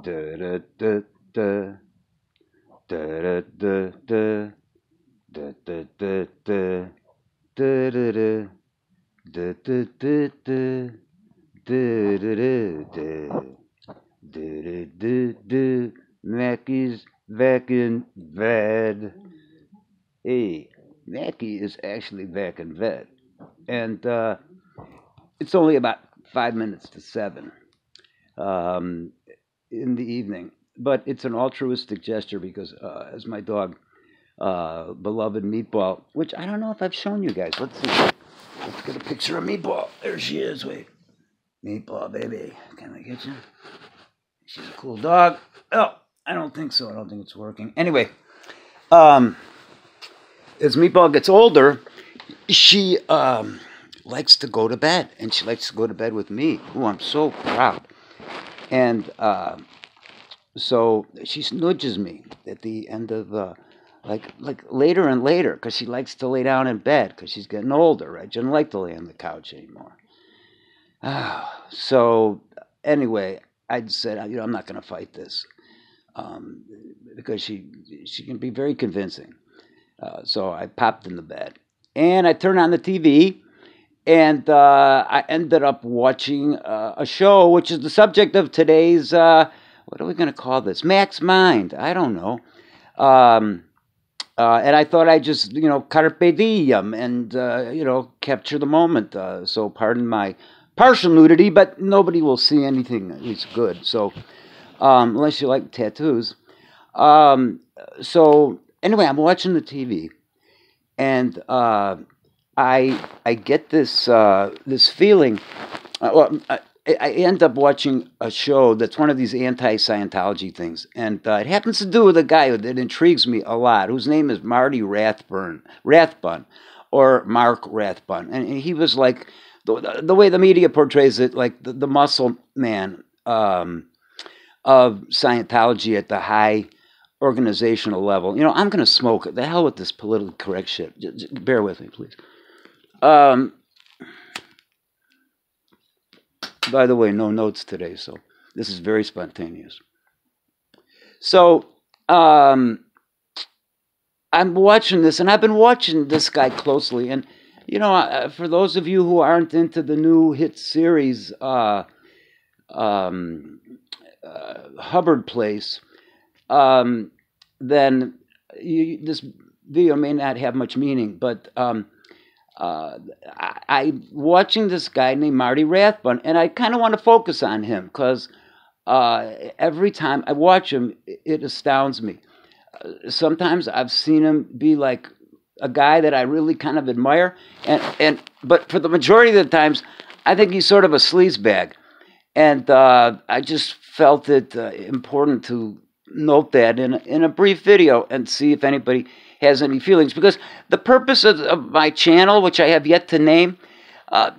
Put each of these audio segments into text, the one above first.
da da da da da da da da da da da da da da da da da da da. Mackie's back in bed. Hey, Mackie is actually back in bed, and it's only about 5 minutes to 7 um, in the evening. But it's an altruistic gesture because, as my dog, beloved Meatball, which I don't know if I've shown you guys. Let's see. Let's get a picture of Meatball. There she is. Wait. Meatball, baby. Can I get you? She's a cool dog. Oh, I don't think so. I don't think it's working. Anyway, as Meatball gets older, she likes to go to bed, and she likes to go to bed with me. Ooh, I'm so proud. And so she nudges me at the end of like later and later, because she likes to lay down in bed because she's getting older, right? She doesn't like to lay on the couch anymore. So anyway, I said, I'm not going to fight this because she can be very convincing. So I popped in the bed and I turned on the TV, and I ended up watching a show, which is the subject of today's, what are we going to call this? MackzMind. I don't know. And I thought I'd just, carpe diem and, capture the moment. So pardon my partial nudity, but nobody will see anything at least good. So unless you like tattoos. So anyway, I'm watching the TV, and I get this this feeling. I end up watching a show that's one of these anti-Scientology things, and it happens to do with a guy that intrigues me a lot, whose name is Marty Rathbun, or Mark Rathbun, and he was like the way the media portrays it, like the muscle man of Scientology at the high organizational level. I'm going to smoke it. The hell with this politically correct shit. Just bear with me, please. By the way, no notes today, so this is very spontaneous. So I'm watching this, and I've been watching this guy closely. And, for those of you who aren't into the new hit series, Hubbard Place, then this video may not have much meaning, but I'm watching this guy named Marty Rathbun, and I kind of want to focus on him because every time I watch him, it astounds me. Sometimes I've seen him be like a guy that I really kind of admire, but for the majority of the times, I think he's sort of a sleazebag. And I just felt it important to note that in a brief video and see if anybody has any feelings. Because the purpose of my channel, which I have yet to name,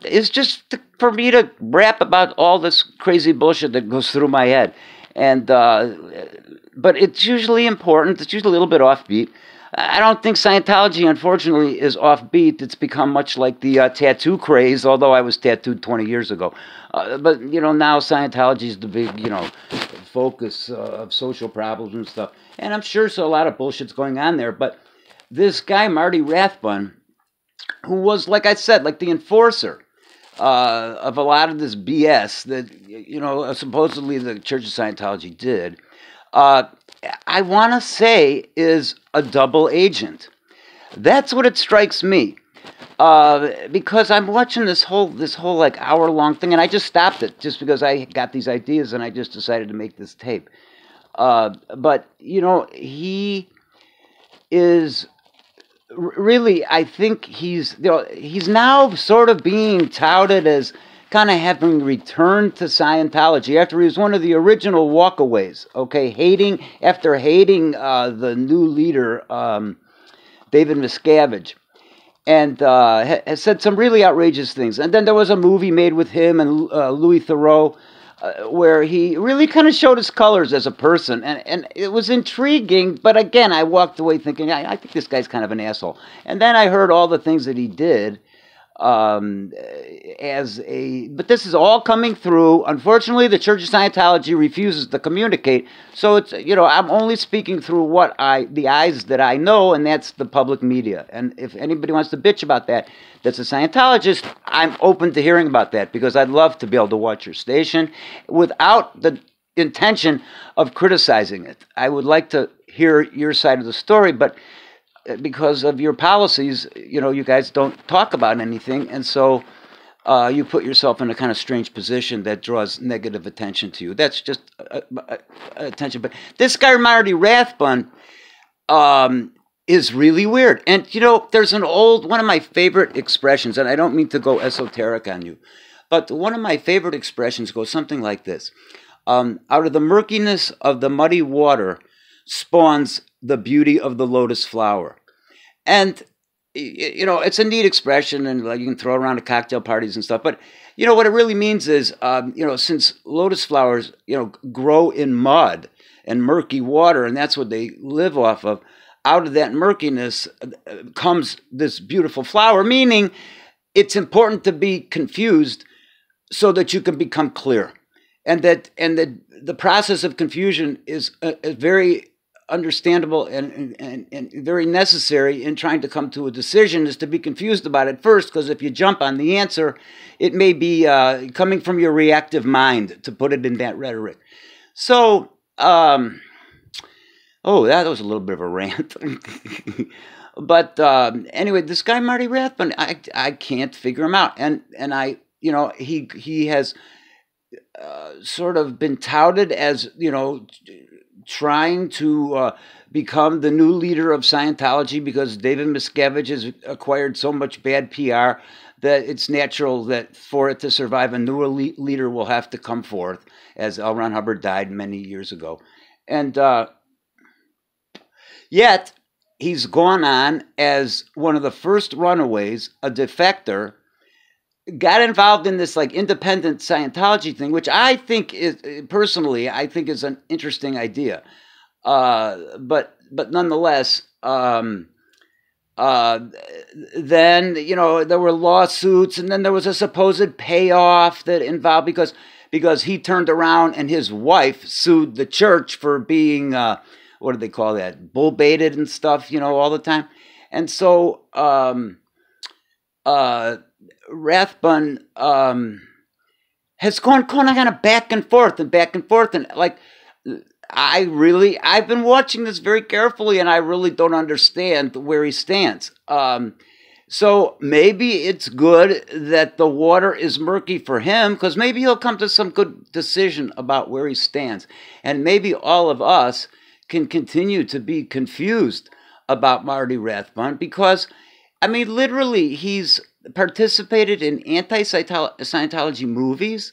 is just for me to rap about all this crazy bullshit that goes through my head. And but it's usually important. It's usually a little bit offbeat. I don't think Scientology, unfortunately, is offbeat. It's become much like the tattoo craze, although I was tattooed 20 years ago. But, now Scientology is the big, focus of social problems and stuff. And I'm sure so a lot of bullshit's going on there. But this guy, Marty Rathbun, who was, like I said, like the enforcer of a lot of this BS that, supposedly the Church of Scientology did, I want to say is a double agent. That's what it strikes me. Because I'm watching this whole like hour-long thing, and I just stopped it just because I got these ideas and I just decided to make this tape. But, he is really, I think he's now sort of being touted as kind of having returned to Scientology after he was one of the original walkaways, okay, after hating the new leader, David Miscavage, and has said some really outrageous things. And then there was a movie made with him and Louis Theroux, where he really kind of showed his colors as a person, and it was intriguing, but again, I walked away thinking, I think this guy's kind of an asshole. And then I heard all the things that he did, but this is all coming through. Unfortunately, the Church of Scientology refuses to communicate. So it's, I'm only speaking through the eyes that I know, and that's the public media. And if anybody wants to bitch about that, that's a Scientologist, I'm open to hearing about that, because I'd love to be able to watch your station without the intention of criticizing it. I would like to hear your side of the story, but because of your policies, you guys don't talk about anything, and so you put yourself in a kind of strange position that draws negative attention to you. That's just attention. But this guy, Marty Rathbun, is really weird. And, there's one of my favorite expressions, and I don't mean to go esoteric on you, but one of my favorite expressions goes something like this. Out of the murkiness of the muddy water spawns the beauty of the lotus flower. And, it's a neat expression, and like you can throw it around at cocktail parties and stuff. But, what it really means is, since lotus flowers, grow in mud and murky water, and that's what they live off of, out of that murkiness comes this beautiful flower, meaning it's important to be confused so that you can become clear. And that the process of confusion is a very understandable and very necessary in trying to come to a decision, is to be confused about it first, because if you jump on the answer, it may be coming from your reactive mind, to put it in that rhetoric. So, that was a little bit of a rant. But anyway, this guy Marty Rathbun, I can't figure him out, and he has sort of been touted as trying to become the new leader of Scientology, because David Miscavage has acquired so much bad PR that it's natural that for it to survive, a new leader will have to come forth, as L. Ron Hubbard died many years ago. And yet, he's gone on as one of the first runaways, a defector, got involved in this like independent Scientology thing, which I think is, personally, I think is an interesting idea. But nonetheless, then, there were lawsuits, and then there was a supposed payoff that involved, because he turned around and his wife sued the church for being, what do they call that, bull baited and stuff, all the time. And so, Rathbun has gone kind of back and forth, and like, I've been watching this very carefully, and I really don't understand where he stands. So maybe it's good that the water is murky for him, because maybe he'll come to some good decision about where he stands, and maybe all of us can continue to be confused about Marty Rathbun, because, literally, he's participated in anti-Scientology movies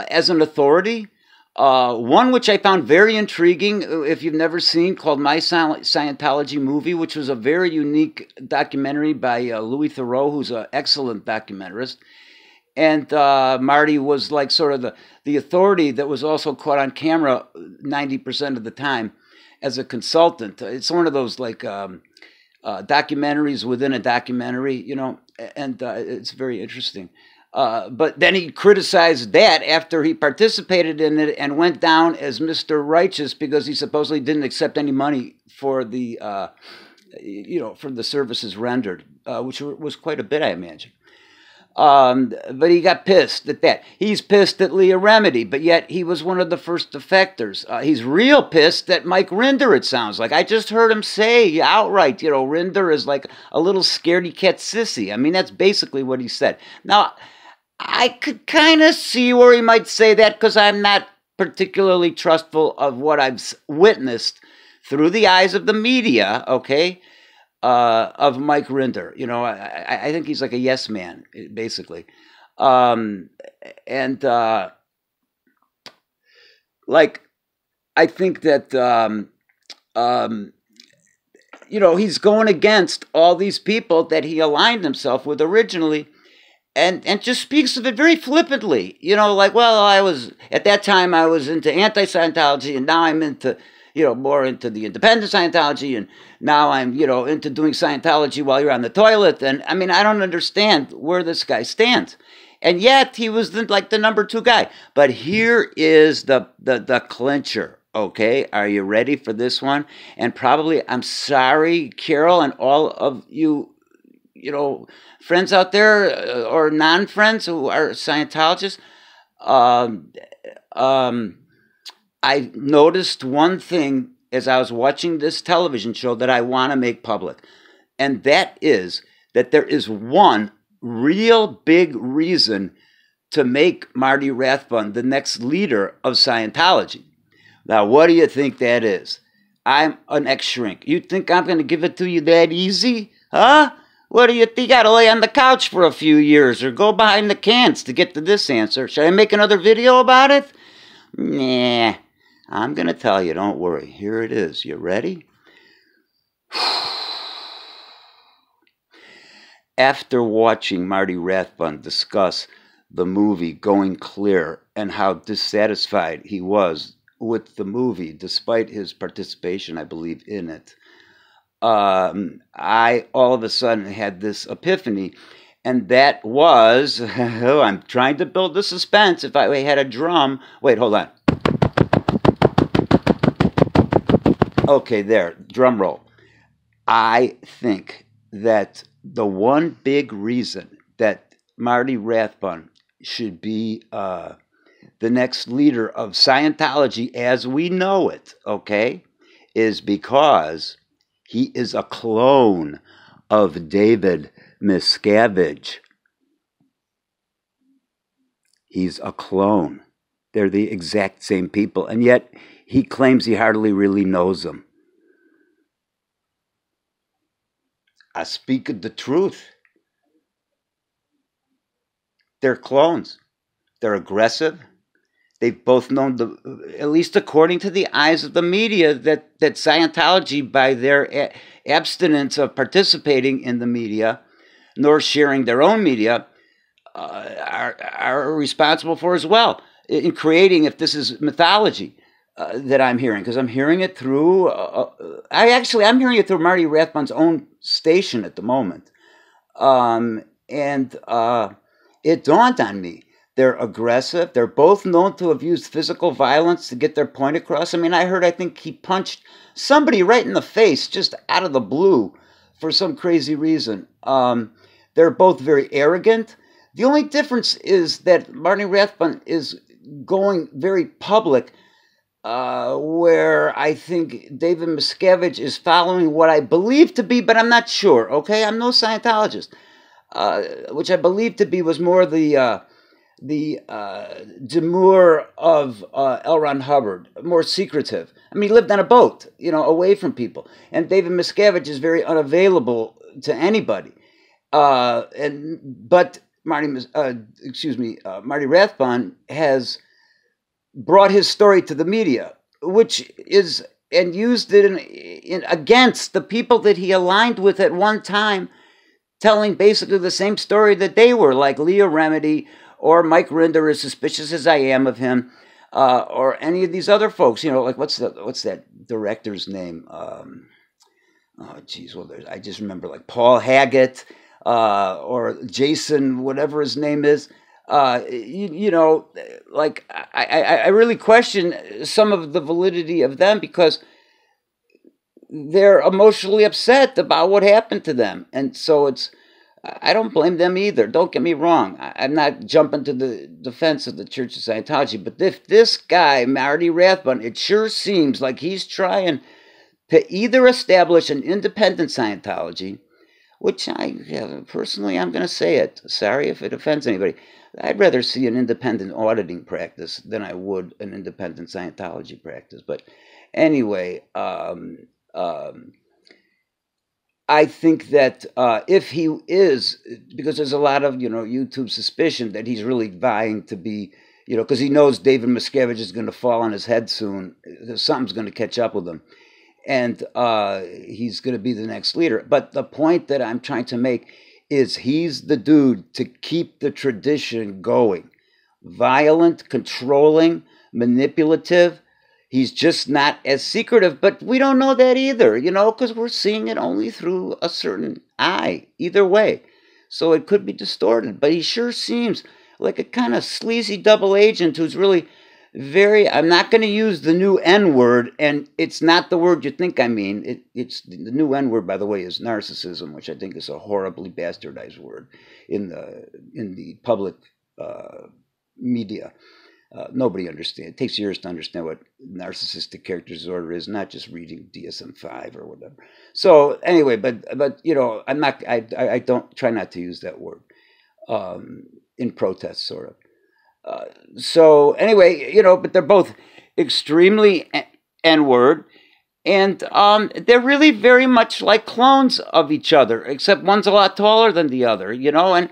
as an authority. One which I found very intriguing, if you've never seen, called My Scientology Movie, which was a very unique documentary by Louis Theroux, who's an excellent documentarist. And Marty was like sort of the authority that was also caught on camera 90% of the time as a consultant. It's one of those like documentaries within a documentary, and it's very interesting. But then he criticized that after he participated in it and went down as Mr. Righteous, because he supposedly didn't accept any money for the, for the services rendered, which was quite a bit, I imagine. But he got pissed at that. He's pissed at Leah Remedy, but yet he was one of the first defectors. He's real pissed at Mike Rinder, it sounds like. I just heard him say outright, Rinder is like a little scaredy cat sissy. That's basically what he said. Now, I could kind of see where he might say that, because I'm not particularly trustful of what I've witnessed through the eyes of the media, okay? Of Mike Rinder. I think he's like a yes man, basically. Like, I think that, he's going against all these people that he aligned himself with originally, and just speaks of it very flippantly. Like, well, at that time I was into anti-Scientology, and now I'm into, more into the independent Scientology, and now I'm, into doing Scientology while you're on the toilet. And I mean, I don't understand where this guy stands. And yet he was like the number 2 guy. But here is the clincher. Okay, are you ready for this one? And probably, I'm sorry, Carol, and all of you, friends out there or non-friends who are Scientologists. I noticed one thing as I was watching this television show that I want to make public. And that is that there is one real big reason to make Marty Rathbun the next leader of Scientology. Now, what do you think that is? I'm an ex-shrink. You think I'm going to give it to you that easy? Huh? What do you think? You got to lay on the couch for a few years or go behind the cans to get to this answer. Should I make another video about it? Nah, I'm going to tell you. Don't worry. Here it is. You ready? After watching Marty Rathbun discuss the movie Going Clear and how dissatisfied he was with the movie, despite his participation, I believe, in it, I all of a sudden had this epiphany, and that was, I'm trying to build the suspense. If I had a drum, wait, hold on. Okay, there, drum roll. I think that the one big reason that Marty Rathbun should be the next leader of Scientology as we know it, okay, is because he is a clone of David Miscavage. He's a clone. They're the exact same people, and yet he claims he hardly really knows them. I speak of the truth. They're clones. They're aggressive. They've both known, at least according to the eyes of the media, that Scientology, by their abstinence of participating in the media, nor sharing their own media, are responsible for as well in creating, if this is mythology that I'm hearing, because I'm hearing it through, I'm hearing it through Marty Rathbun's own station at the moment. And it dawned on me. They're aggressive. They're both known to have used physical violence to get their point across. I mean, I think he punched somebody right in the face just out of the blue for some crazy reason. They're both very arrogant. The only difference is that Marty Rathbun is going very public, where I think David Miscavage is following what I believe to be, but I'm not sure, okay? I'm no Scientologist, which I believe to be was more the demure of L. Ron Hubbard, more secretive. I mean, he lived on a boat, away from people. And David Miscavage is very unavailable to anybody. But Marty Rathbun has brought his story to the media, which is, and used it in against the people that he aligned with at one time, telling basically the same story that they were, like Leah Remedy or Mike Rinder, as suspicious as I am of him, or any of these other folks. Like what's that director's name? I just remember like Paul Haggett, or Jason, whatever his name is. I really question some of the validity of them, because they're emotionally upset about what happened to them. And so I don't blame them either. Don't get me wrong. I'm not jumping to the defense of the Church of Scientology. But if this guy, Marty Rathbun, it sure seems like he's trying to either establish an independent Scientology, which personally, I'm going to say it. Sorry if it offends anybody. I'd rather see an independent auditing practice than I would an independent Scientology practice. But anyway, I think that if he is, because there's a lot of, YouTube suspicion that he's really vying to be, because he knows David Miscavage is going to fall on his head soon. Something's going to catch up with him. And he's going to be the next leader. But the point that I'm trying to make is he's the dude to keep the tradition going. Violent, controlling, manipulative. He's just not as secretive, but we don't know that either, you know, because we're seeing it only through a certain eye, either way. So it could be distorted, but he sure seems like a kind of sleazy double agent who's really very, I'm not going to use the new N word, and it's not the word you think I mean. It's the new N word, by the way, is narcissism, which I think is a horribly bastardized word in the public media. Nobody understands. It takes years to understand what narcissistic character disorder is, not just reading DSM-5 or whatever. So anyway, but you know, I'm not. I don't try not to use that word in protest, sort of. So anyway, you know, but they're both extremely N-word, and they're really very much like clones of each other, except one's a lot taller than the other, you know, and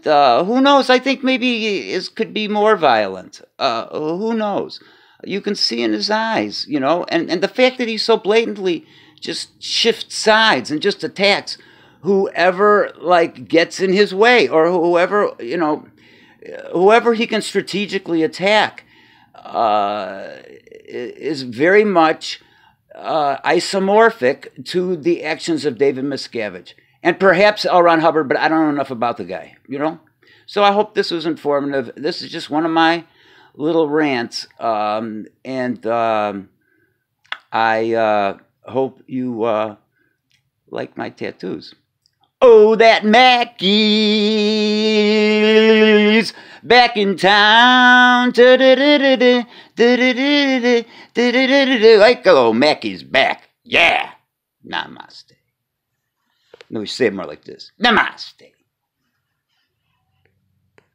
who knows? I think maybe it could be more violent. Who knows? You can see in his eyes, you know, and the fact that he so blatantly just shifts sides and just attacks whoever, like, gets in his way, or whoever, you know, whoever he can strategically attack is very much isomorphic to the actions of David Miscavage. And perhaps L. Ron Hubbard, but I don't know enough about the guy, you know? So I hope this was informative. This is just one of my little rants. I hope you like my tattoos. Oh, that Mackie's back in town. Like, hello, Mackie's back. Yeah. Namaste. No, we say it more like this. Namaste.